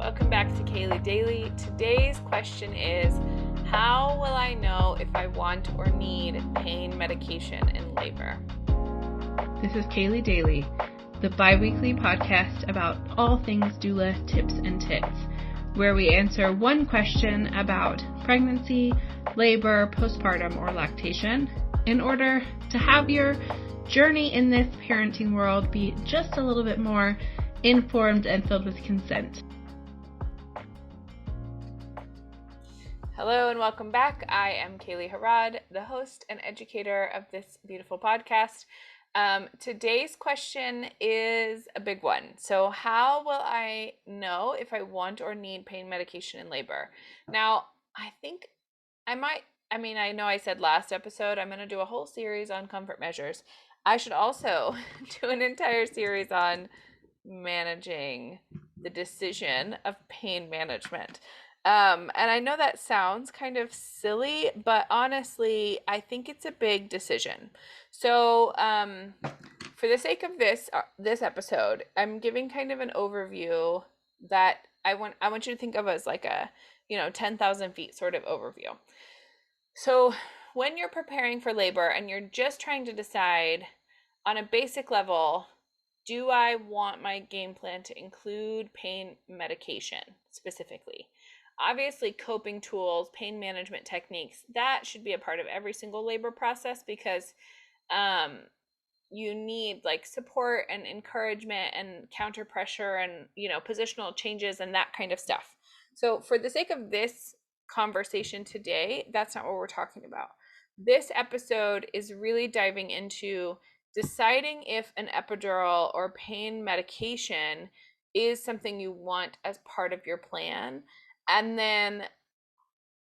Welcome back to Kaely Daily. Today's question is, how will I know if I want or need pain medication in labor? This is Kaely Daily, the bi-weekly podcast about all things doula tips and tips, where we answer one question about pregnancy, labor, postpartum, or lactation in order to have your journey in this parenting world be just a little bit more informed and filled with consent. Hello and welcome back. I am Kaely Harrod, the host and educator of this beautiful podcast. Today's question is a big one. So how will I know if I want or need pain medication in labor? Now, I know I said last episode, I'm going to do a whole series on comfort measures. I should also do an entire series on managing the decision of pain management. And I know that sounds kind of silly, but honestly, I think it's a big decision. So, for the sake of this episode, I'm giving kind of an overview that I want you to think of as like a, 10,000 feet sort of overview. So when you're preparing for labor and you're just trying to decide on a basic level, do I want my game plan to include pain medication specifically? Obviously, coping tools, pain management techniques, that should be a part of every single labor process because you need like support and encouragement and counter pressure and, positional changes and that kind of stuff. So for the sake of this conversation today, that's not what we're talking about. This episode is really diving into deciding if an epidural or pain medication is something you want as part of your plan, and then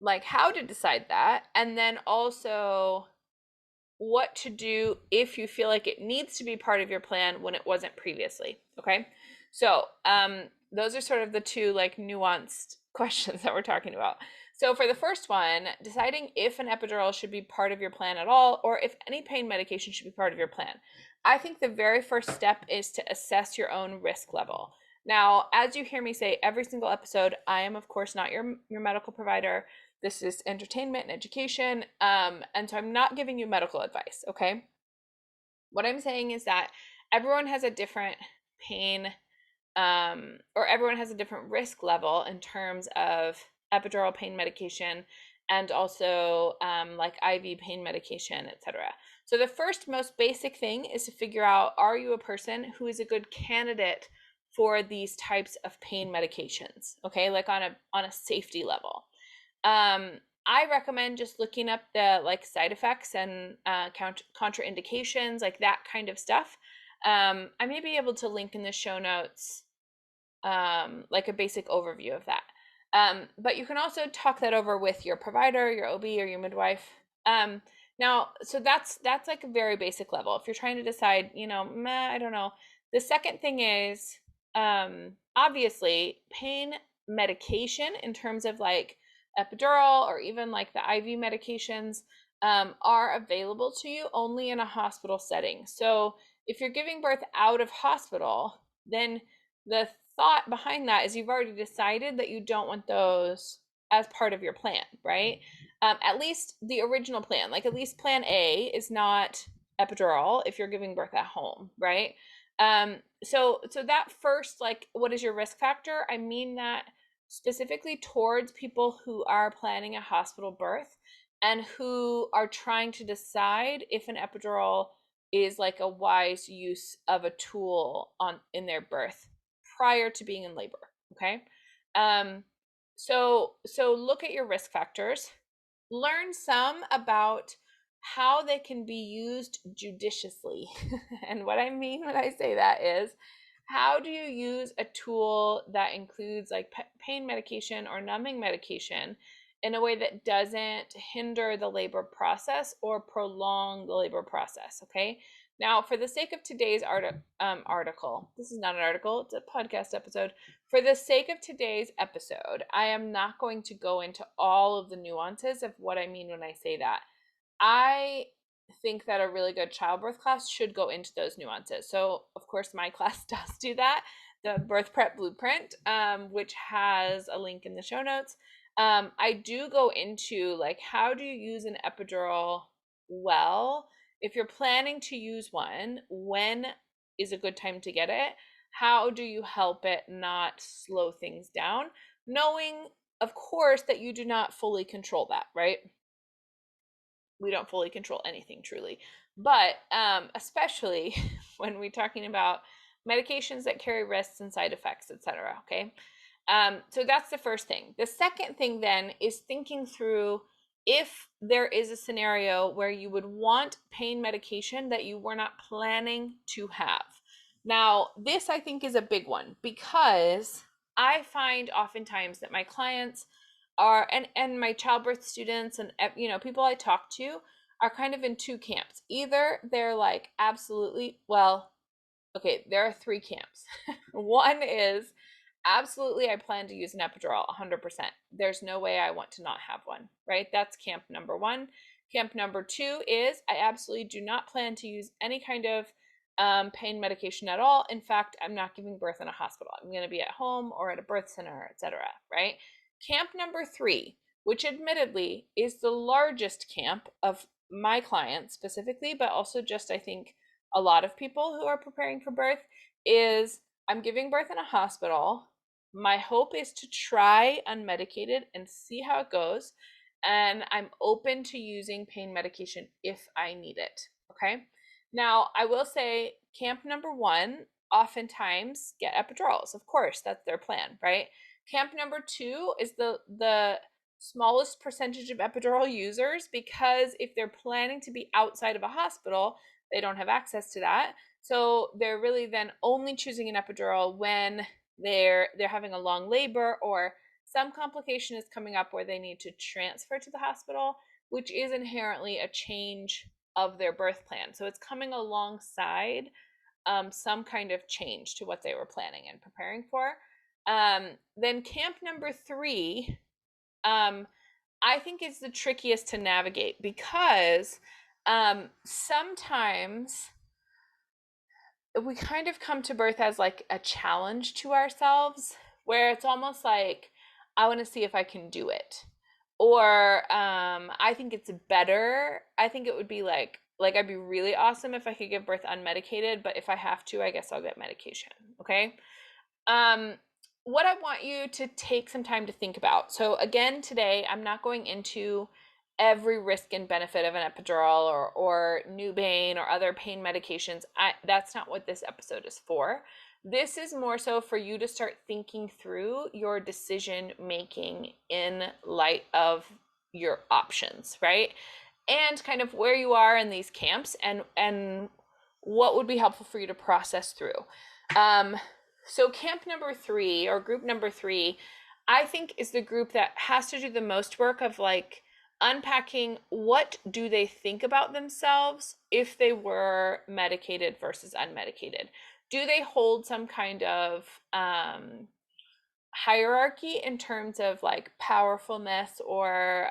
like how to decide that, and then also what to do if you feel like it needs to be part of your plan when it wasn't previously. Okay, so those are sort of the two like nuanced questions that we're talking about. So for the first one, deciding if an epidural should be part of your plan at all, or if any pain medication should be part of your plan. I think the very first step is to assess your own risk level. Now, as you hear me say every single episode, I am, of course, not your medical provider. This is entertainment and education, and so I'm not giving you medical advice, okay? What I'm saying is that everyone has a different pain, or everyone has a different risk level in terms of epidural pain medication and also like IV pain medication, etc. So the first most basic thing is to figure out, are you a person who is a good candidate for these types of pain medications, okay, like on a safety level. I recommend just looking up the like side effects and contraindications, like that kind of stuff. I may be able to link in the show notes like a basic overview of that. But you can also talk that over with your provider, your OB, or your midwife. Now, so that's like a very basic level. If you're trying to decide, I don't know. The second thing is, obviously, pain medication in terms of like epidural or even like the IV medications are available to you only in a hospital setting. So if you're giving birth out of hospital, then the thought behind that is you've already decided that you don't want those as part of your plan, right? At least the original plan, like at least plan A is not epidural if you're giving birth at home, right? So that first, like, what is your risk factor? I mean that specifically towards people who are planning a hospital birth and who are trying to decide if an epidural is like a wise use of a tool in their birth prior to being in labor. Okay. So look at your risk factors, learn some about how they can be used judiciously. And what I mean when I say that is, how do you use a tool that includes like pain medication or numbing medication in a way that doesn't hinder the labor process or prolong the labor process? Okay. Now, for the sake of today's article, this is not an article, it's a podcast episode. For the sake of today's episode, I am not going to go into all of the nuances of what I mean when I say that. I think that a really good childbirth class should go into those nuances. So, of course, my class does do that. the birth prep blueprint, which has a link in the show notes. I do go into like, how do you use an epidural well? If you're planning to use one, when is a good time to get it? How do you help it not slow things down? Knowing, of course, that you do not fully control that, right? We don't fully control anything truly, but especially when we're talking about medications that carry risks and side effects, etc. Okay, so that's the first thing. The second thing then is thinking through if there is a scenario where you would want pain medication that you were not planning to have. Now, this I think is a big one because I find oftentimes that my clients are and my childbirth students and people I talk to are kind of in two camps. Either they're like, absolutely, well, okay, there are three camps. One is absolutely I plan to use an epidural 100%. There's no way I want to not have one, right? That's camp number one. Camp number two is I absolutely do not plan to use any kind of pain medication at all. In fact, I'm not giving birth in a hospital. I'm going to be at home or at a birth center, etc. Right? Camp number three, which admittedly is the largest camp of my clients specifically, but also just I think a lot of people who are preparing for birth, is I'm giving birth in a hospital. My hope is to try unmedicated and see how it goes. And I'm open to using pain medication if I need it. Okay. Now, I will say camp number one oftentimes get epidurals. Of course, that's their plan, right? Camp number two is the smallest percentage of epidural users because if they're planning to be outside of a hospital, they don't have access to that. So they're really then only choosing an epidural when they're having a long labor or some complication is coming up where they need to transfer to the hospital, which is inherently a change of their birth plan. So it's coming alongside some kind of change to what they were planning and preparing for. Then camp number three, I think is the trickiest to navigate because sometimes we kind of come to birth as like a challenge to ourselves where it's almost like I want to see if I can do it, or I think it's better. I think it would be like I'd be really awesome if I could give birth unmedicated, but if I have to, I guess I'll get medication. Okay. What I want you to take some time to think about. So again, today I'm not going into every risk and benefit of an epidural or Nubain or other pain medications. That's not what this episode is for. This is more so for you to start thinking through your decision making in light of your options, right? And kind of where you are in these camps and what would be helpful for you to process through. So camp number three or group number three, I think is the group that has to do the most work of like unpacking what do they think about themselves if they were medicated versus unmedicated. Do they hold some kind of hierarchy in terms of like powerfulness or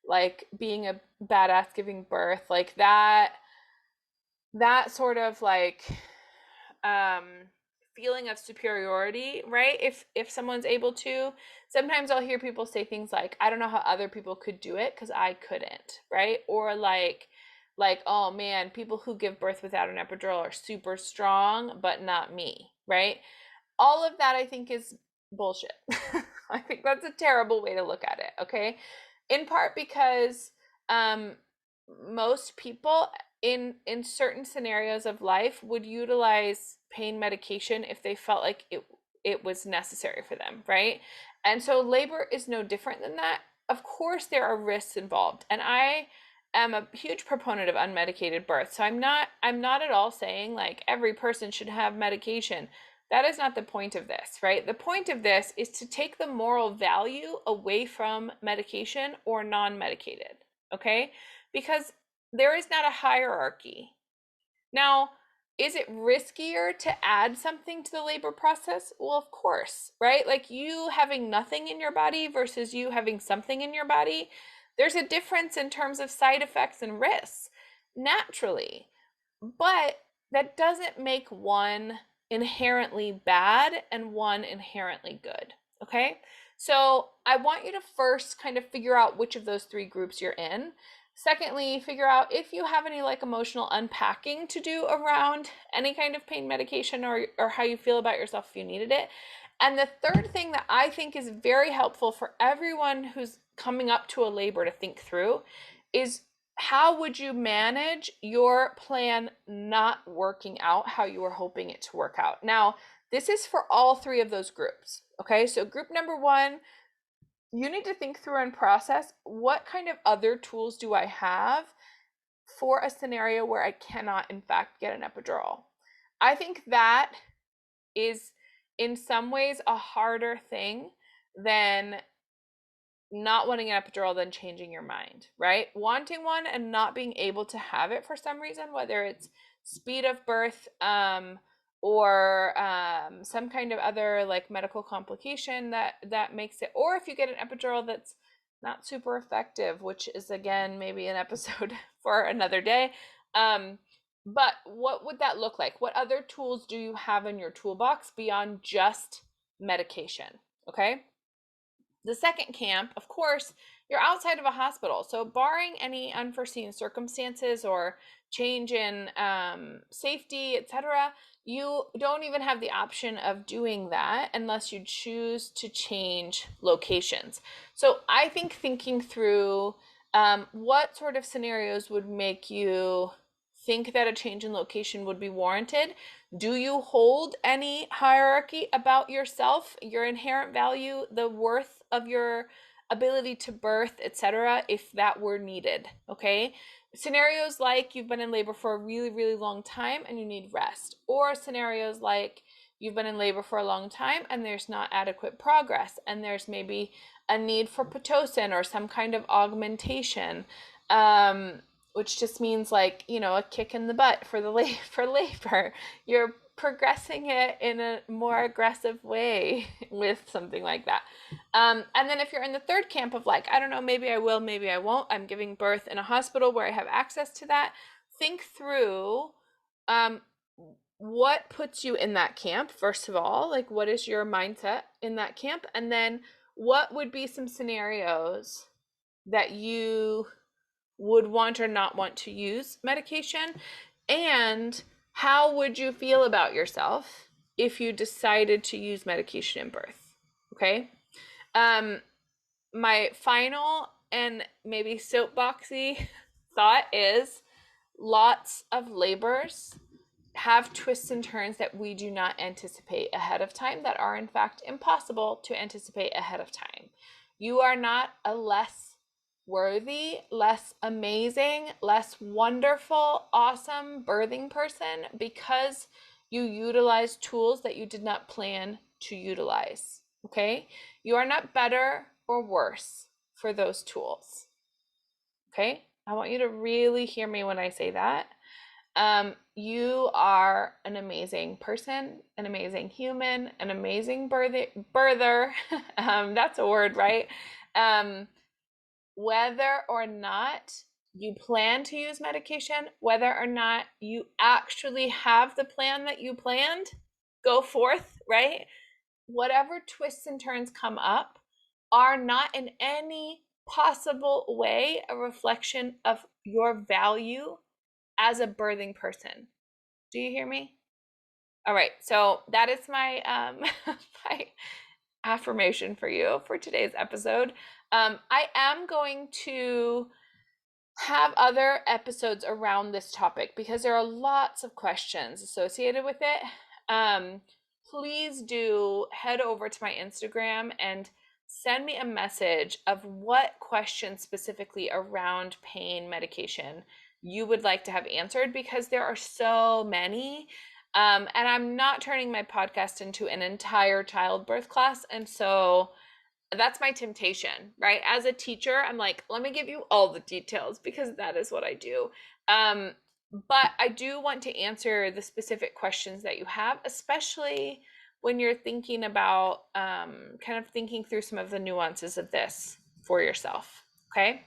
like being a badass giving birth, like that sort of like feeling of superiority, right? If someone's able to, sometimes I'll hear people say things like, I don't know how other people could do it because I couldn't, right? Or like, oh man, people who give birth without an epidural are super strong, but not me, right? All of that I think is bullshit. I think that's a terrible way to look at it, okay? In part because most people in certain scenarios of life would utilize pain medication if they felt like it was necessary for them, right? And so labor is no different than that. Of course there are risks involved, and I am a huge proponent of unmedicated birth. So I'm not at all saying like every person should have medication. That is not the point of this, right? The point of this is to take the moral value away from medication or non-medicated, okay? Because there is not a hierarchy. Now, is it riskier to add something to the labor process? Well, of course, right? Like you having nothing in your body versus you having something in your body, there's a difference in terms of side effects and risks, naturally. But that doesn't make one inherently bad and one inherently good. Okay? So I want you to first kind of figure out which of those three groups you're in. Secondly, figure out if you have any like emotional unpacking to do around any kind of pain medication or how you feel about yourself if you needed it. And the third thing that I think is very helpful for everyone who's coming up to a labor to think through is how would you manage your plan not working out how you were hoping it to work out? Now, this is for all three of those groups. Okay, so group number one, you need to think through and process what kind of other tools do I have for a scenario where I cannot, in fact, get an epidural. I think that is in some ways a harder thing than not wanting an epidural than changing your mind, right? Wanting one and not being able to have it for some reason, whether it's speed of birth, or some kind of other like medical complication that makes it, or if you get an epidural that's not super effective, which is again maybe an episode for another day. But what would that look like? What other tools do you have in your toolbox beyond just medication? Okay. The second camp, of course, you're outside of a hospital. So barring any unforeseen circumstances or change in safety, etc., you don't even have the option of doing that unless you choose to change locations. So I think thinking through what sort of scenarios would make you think that a change in location would be warranted. Do you hold any hierarchy about yourself, your inherent value, the worth of your ability to birth, etc., if that were needed? Okay. Scenarios like you've been in labor for a really, really long time and you need rest, or scenarios like you've been in labor for a long time and there's not adequate progress and there's maybe a need for Pitocin or some kind of augmentation, which just means like, you know, a kick in the butt for labor. You're progressing it in a more aggressive way with something like that. And then if you're in the third camp of like, I don't know, maybe I will, maybe I won't, I'm giving birth in a hospital where I have access to that, think through what puts you in that camp, first of all, like what is your mindset in that camp? And then what would be some scenarios that you would want or not want to use medication, and how would you feel about yourself if you decided to use medication in birth? Okay. My final and maybe soapboxy thought is lots of labors have twists and turns that we do not anticipate ahead of time, that are in fact impossible to anticipate ahead of time. You are not a less worthy, less amazing, less wonderful, awesome birthing person because you utilize tools that you did not plan to utilize. Okay? You are not better or worse for those tools. Okay? I want you to really hear me when I say that. You are an amazing person, an amazing human, an amazing birther. That's a word, right? Whether or not you plan to use medication, whether or not you actually have the plan that you planned, go forth, right? Whatever twists and turns come up are not in any possible way a reflection of your value as a birthing person. Do you hear me? All right, so that is my my affirmation for you for today's episode. I am going to have other episodes around this topic because there are lots of questions associated with it. Please do head over to my Instagram and send me a message of what questions specifically around pain medication you would like to have answered, because there are so many. And I'm not turning my podcast into an entire childbirth class. And so that's my temptation, right? As a teacher, I'm like, let me give you all the details because that is what I do. But I do want to answer the specific questions that you have, especially when you're thinking about kind of thinking through some of the nuances of this for yourself. Okay.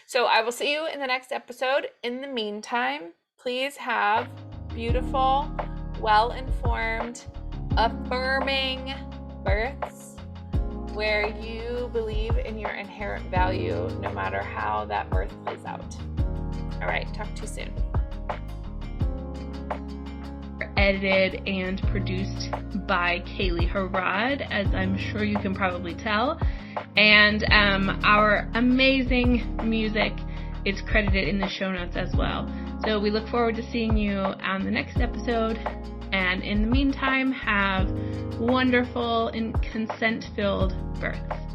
So I will see you in the next episode. In the meantime, please have beautiful, well-informed, affirming births where you believe in your inherent value no matter how that birth plays out. All right, talk to you soon. Edited and produced by Kaely Harrod, as I'm sure you can probably tell. And our amazing music is credited in the show notes as well. So we look forward to seeing you on the next episode. And in the meantime, have wonderful and consent-filled births.